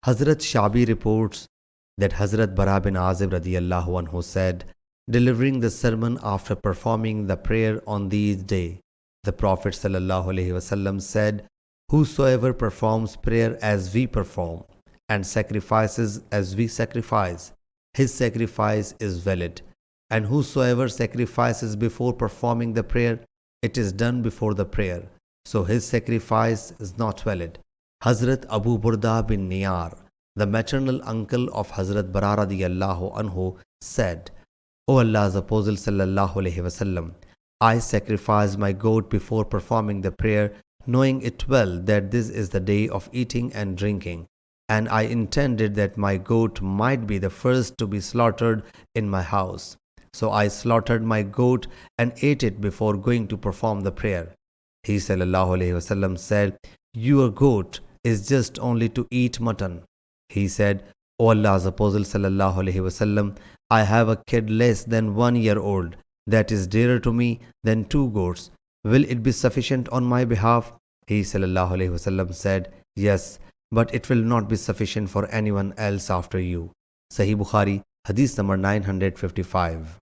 Hazrat Shabi reports that Hazrat Bara bin Azib radiyallahu anhu said, delivering the sermon after performing the prayer on these day, the Prophet sallallahu alaihi wasallam said, whosoever performs prayer as we perform and sacrifices as we sacrifice, his sacrifice is valid. And whosoever sacrifices before performing the prayer, it is done before the prayer, so his sacrifice is not valid. Hazrat Abu Burda bin Niyar, the maternal uncle of Hazrat Bara radiyallahu anhu, said, O Allah's Apostle sallallahu alaihi wasallam, I sacrifice my goat before performing the prayer, knowing it well that this is the day of eating and drinking, and I intended that my goat might be the first to be slaughtered in my house. So I slaughtered my goat and ate it before going to perform the prayer. He sallallahu alaihi wasallam said, your goat is just only to eat mutton. He said, O Allah's Apostle sallallahu alaihi wasallam, I have a kid less than 1 year old that is dearer to me than 2 goats. Will it be sufficient on my behalf? He sallallahu alaihi wasallam said, yes, but it will not be sufficient for anyone else after you. Sahih Bukhari, Hadith number 955.